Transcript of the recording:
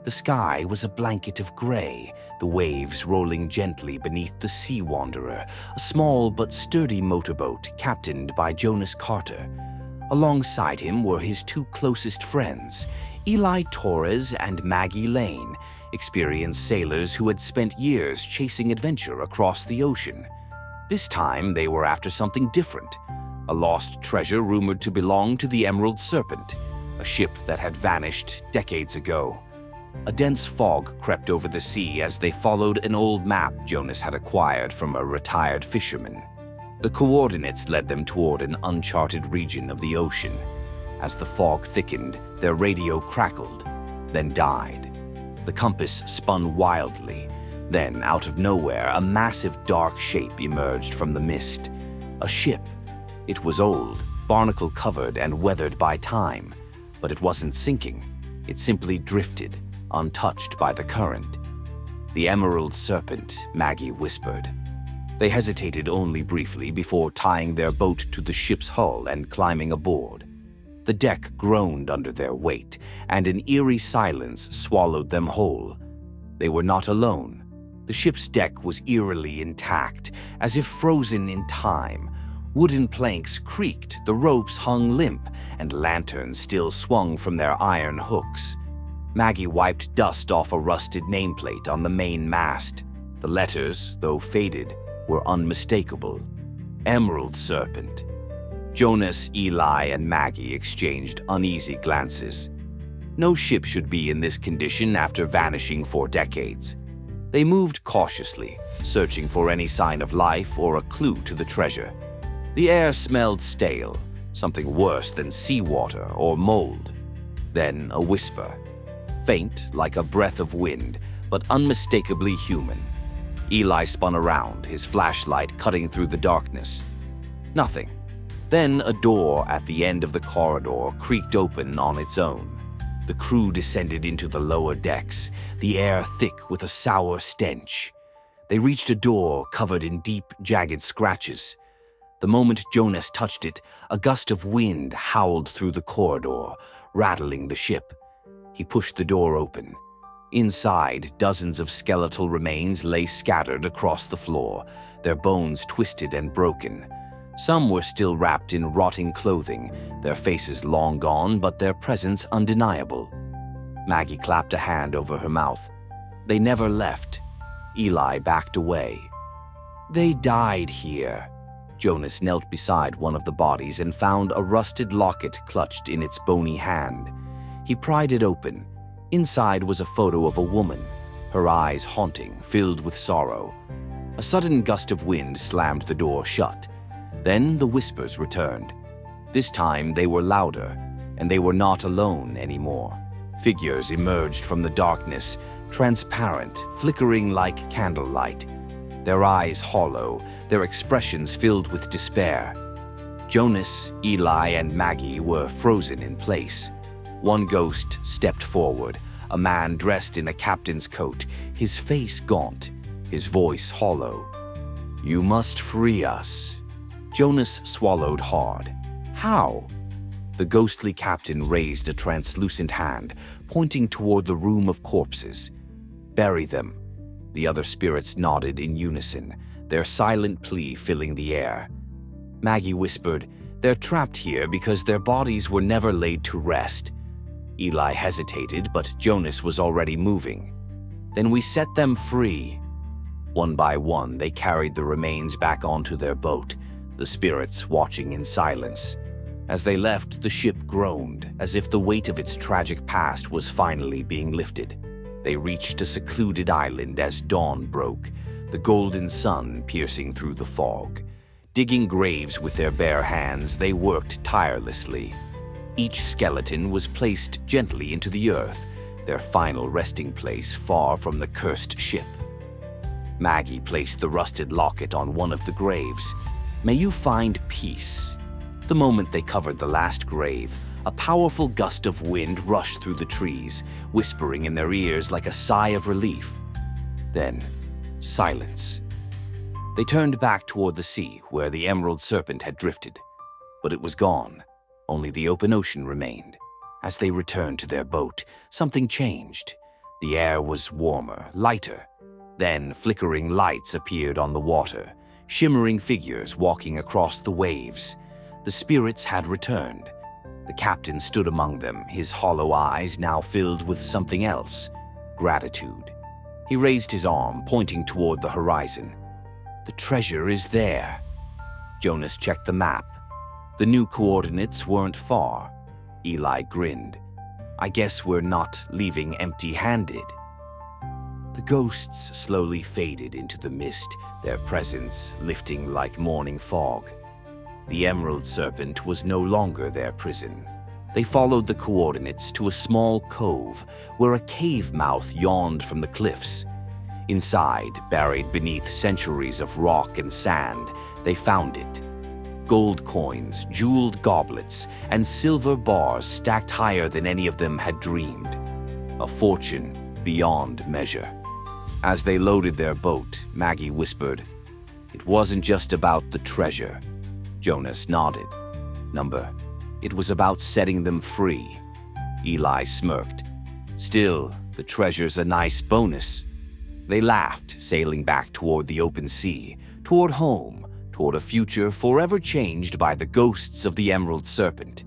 The sky was a blanket of gray, the waves rolling gently beneath the Sea Wanderer, a small but sturdy motorboat captained by Jonas Carter. Alongside him were his two closest friends, Eli Torres and Maggie Lane, experienced sailors who had spent years chasing adventure across the ocean. This time they were after something different, a lost treasure rumored to belong to the Emerald Serpent, a ship that had vanished decades ago. A dense fog crept over the sea as they followed an old map Jonas had acquired from a retired fisherman. The coordinates led them toward an uncharted region of the ocean. As the fog thickened, their radio crackled, then died. The compass spun wildly. Then, out of nowhere, a massive dark shape emerged from the mist. A ship. It was old, barnacle-covered and weathered by time, but it wasn't sinking. It simply drifted, untouched by the current. "The Emerald Serpent," Maggie whispered. They hesitated only briefly before tying their boat to the ship's hull and climbing aboard. The deck groaned under their weight, and an eerie silence swallowed them whole. They were not alone. The ship's deck was eerily intact, as if frozen in time. Wooden planks creaked, the ropes hung limp, and lanterns still swung from their iron hooks. Maggie wiped dust off a rusted nameplate on the main mast. The letters, though faded, were unmistakable. Emerald Serpent. Jonas, Eli, and Maggie exchanged uneasy glances. No ship should be in this condition after vanishing for decades. They moved cautiously, searching for any sign of life or a clue to the treasure. The air smelled stale, something worse than seawater or mold. Then a whisper, faint like a breath of wind, but unmistakably human. Eli spun around, his flashlight cutting through the darkness. Nothing. Then a door at the end of the corridor creaked open on its own. The crew descended into the lower decks, the air thick with a sour stench. They reached a door covered in deep, jagged scratches. The moment Jonas touched it, a gust of wind howled through the corridor, rattling the ship. He pushed the door open. Inside, dozens of skeletal remains lay scattered across the floor, their bones twisted and broken. Some were still wrapped in rotting clothing, their faces long gone, but their presence undeniable. Maggie clapped a hand over her mouth. They never left. Eli backed away. They died here. Jonas knelt beside one of the bodies and found a rusted locket clutched in its bony hand. He pried it open. Inside was a photo of a woman, her eyes haunting, filled with sorrow. A sudden gust of wind slammed the door shut. Then the whispers returned. This time they were louder, and they were not alone anymore. Figures emerged from the darkness, transparent, flickering like candlelight. Their eyes hollow, their expressions filled with despair. Jonas, Eli, and Maggie were frozen in place. One ghost stepped forward, a man dressed in a captain's coat, his face gaunt, his voice hollow. "You must free us." Jonas swallowed hard. "How?" The ghostly captain raised a translucent hand, pointing toward the room of corpses. "Bury them." The other spirits nodded in unison, their silent plea filling the air. Maggie whispered, "They're trapped here because their bodies were never laid to rest." Eli hesitated, but Jonas was already moving. "Then we set them free." One by one, they carried the remains back onto their boat, the spirits watching in silence. As they left, the ship groaned, as if the weight of its tragic past was finally being lifted. They reached a secluded island as dawn broke, the golden sun piercing through the fog. Digging graves with their bare hands, they worked tirelessly. Each skeleton was placed gently into the earth, their final resting place far from the cursed ship. Maggie placed the rusted locket on one of the graves. "May you find peace." The moment they covered the last grave, a powerful gust of wind rushed through the trees, whispering in their ears like a sigh of relief. Then, silence. They turned back toward the sea where the Emerald Serpent had drifted, but it was gone. Only the open ocean remained. As they returned to their boat, something changed. The air was warmer, lighter. Then flickering lights appeared on the water, shimmering figures walking across the waves. The spirits had returned. The captain stood among them, his hollow eyes now filled with something else, gratitude. He raised his arm, pointing toward the horizon. The treasure is there. Jonas checked the map. The new coordinates weren't far. Eli grinned. I guess we're not leaving empty-handed. The ghosts slowly faded into the mist, their presence lifting like morning fog. The Emerald Serpent was no longer their prison. They followed the coordinates to a small cove where a cave mouth yawned from the cliffs. Inside, buried beneath centuries of rock and sand, they found it. Gold coins, jeweled goblets, and silver bars stacked higher than any of them had dreamed. A fortune beyond measure. As they loaded their boat, Maggie whispered, "It wasn't just about the treasure." Jonas nodded. It was about setting them free." Eli smirked. "Still, the treasure's a nice bonus." They laughed, sailing back toward the open sea, toward home, toward a future forever changed by the ghosts of the Emerald Serpent.